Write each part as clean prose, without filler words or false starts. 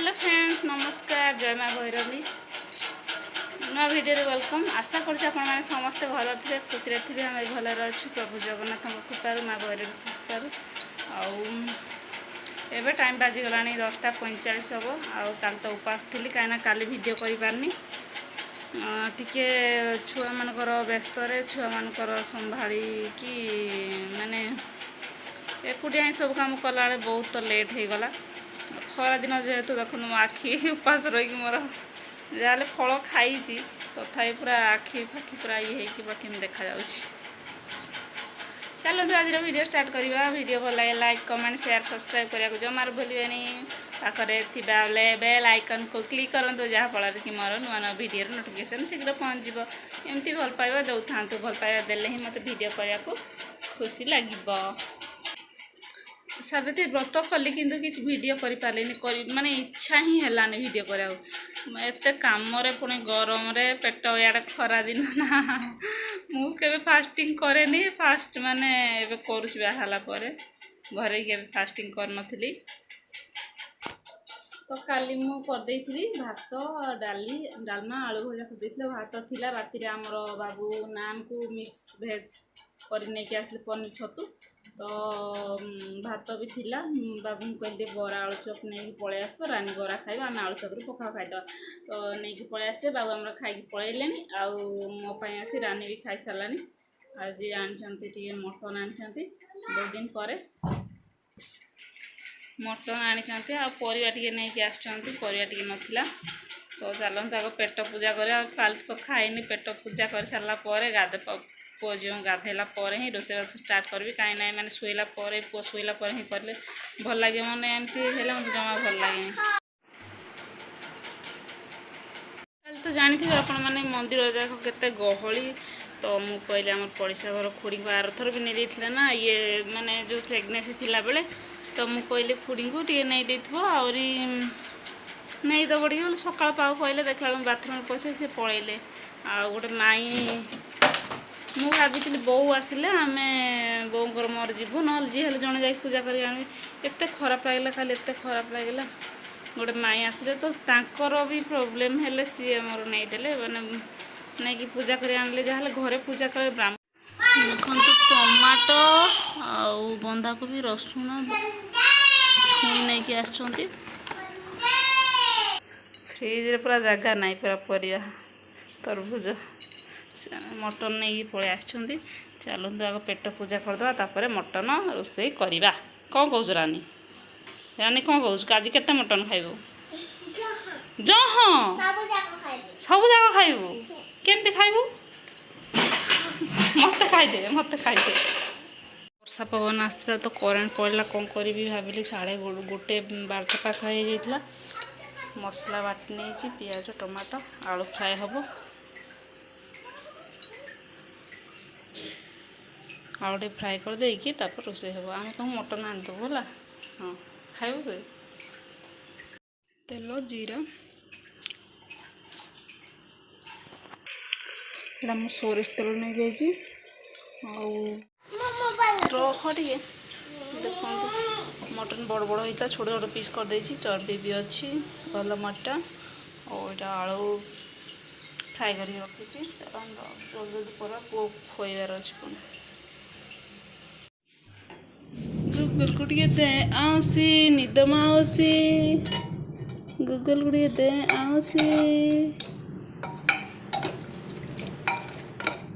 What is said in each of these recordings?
Hello friends नमस्कार जय माँ भैरवी नुआ वीडियो वेलकम आशा कर समस्ते भल थे खुशी थे आम भल अच्छु प्रभु जगन्नाथ कृपार माँ भैरवी कृपार आउ टाइम बाजिगला 10:45 हम आल तो उपास थी कहीं काली वीडियो कर टिके छुआ मानकर व्यस्त छुआ मानकर संभाली कि माने एकुटिया सब काम कला बहुत तो लेट हो गला खरा दिन जेहेतु देखो मो आखि उपास रही मोर जहाँ फल खाई तथापि पूरा आखि फाखि पूरा ये होम देखा चलते आज वीडियो स्टार्ट करवा वीडियो भल लगे लाइक कमेंट शेयर सब्सक्राइब करने को जमार भूलें पाखे बेल आइकन को क्लिक करूँ जहाँफल कि मोर नुआ नुआ वीडियो नोटिफिकेशन शीघ्र पहुँच एमती भल पाइबा दौ था भल पाइबा देले ही मत वीडियो करने को खुशी लगे सावित्री व्रत कली किंतु किसी वीडियो कर माने इच्छा ही है वीडियो करा एत कम पुणी गरम रे पेट यार खरा दिन ना मुझे फास्टिंग करे फास्ट माने करुच बाहला घरे के फास्टिंग करनथली तो काली मु करदेइथली भात डाली डालमा आलू भजा करदेइथले भात थिला राति आमर बाबू नान को मिक्स भेज कर नहीं आसले पनीर छतु तो भात भी थिला बाबू कहले बरा आलू चप नहीं पलि आस रानी बरा खाइब आम आलू चप पखाड़ खाईदे तो नहीं पलि आसे बाबू आम खाई पलैले आउ मोपाई अच्छी रानी भी खाई सारा आज आनी मटन आनी बहुत दिन पर मटन आनी परिवा टे नहीं आसपरिवा नाला तो चलते आग पेट पूजा कर तो खाइनी पेट पूजा कर सारापर गाधे पुओ जो गाधेला ही रोषेबास स्टार्ट करी कहीं ना मैंने शोला पुओ शोला ही कले भल लगे मैंने एमती है मतलब जमा भल लगे तो जानी थे आपण मैंने मंदिर जाक केते गहली तो मु कहले आम पड़ोसा घर खुड़ी को आर थर भी नहीं देते ना ये माने जो प्रेगनेंसी थिला बेले तो मु कहले खुड़ी को टे नहीं देथबो आउरी नहीं दब टे सकाळ पाऊ कहले देखला बाथरूम पसे से पलैले आ गोटे माई मु भाभी बो आसिले आम बोर मोर जीवु ना जी हेल्ले जड़े जा पूजा कर एत खराब लगे खाली एत खराब लगे गोटे माई आसिले तो तांकर भी प्रोब्लेम हेले सी मोर नहीं देले माने नहीं कि पूजा कर आनले जहाँ घरे पूजा कर ब्राह्मण देखो टमाटो आउ बंधाकोबी रसुण छुई नहीं कि आसचंती फ्रिज रे पूरा जगह नहीं पूरा परिया तरबुज मटन नहीं पलि आसचंती चलते आग पेट पूजा करदे तापर मटन रोषे करवा कौन कौच रानी रानी कौन कौच आज केते मटन खाइबू सब जाक खाइबू केमती खाइबू मत खाइदे वर्षा पवन आसला तो करेन्ट पड़ला कौन करी भाविली 1:30 पाखा हो जाता मसला बाटी नहीं पियाज टमाटो आलू फ्राए हम आलू टे फ्राए कर देकी रोषे हम आम तुम मटन आनीदेव है हाँ खाइबू तेल जीरा मुझे सोरिष तेल नहीं जाइए टे देखो मटन बड़ बड़ होता छोटे छोटे पीस कर दे चर्बी भी अच्छी भल मटन और यहाँ आलू फ्राए कर रखी जल्दी पूरा पुओ खोबार अच्छे गुगल को दे आउसी निद माउसी गुगल को दे आउसी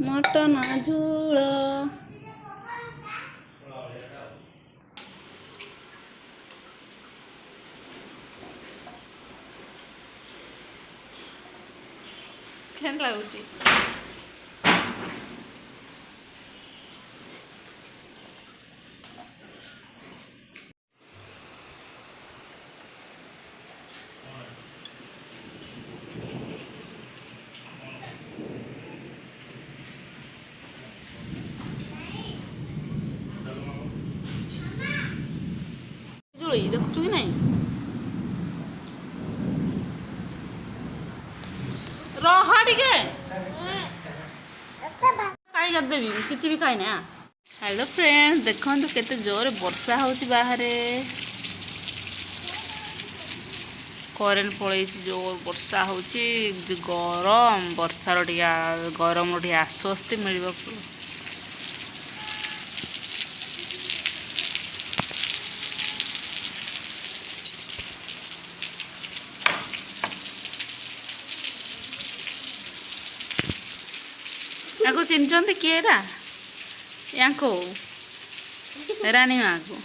मटन झोल केन लगुच देखु कि नहीं रहा टिके काई कर देवी किसी भी खाई हेलो फ्रेंड्स देखो केते जोर वर्षा होची बाहर କରେଣ୍ଟ ପଳେଇଛି। ଯେଉଁ ବର୍ଷା ହେଉଛି ଗରମ, ବର୍ଷାର ଟିକେ ଗରମର ଟିକେ ଆଶ୍ୱସ୍ତି ମିଳିବାକୁ। ୟାକୁ ଚିହ୍ନିଛନ୍ତି କିଏ ଏଟା? ୟାଙ୍କୁ ରାଣୀ ମାକୁ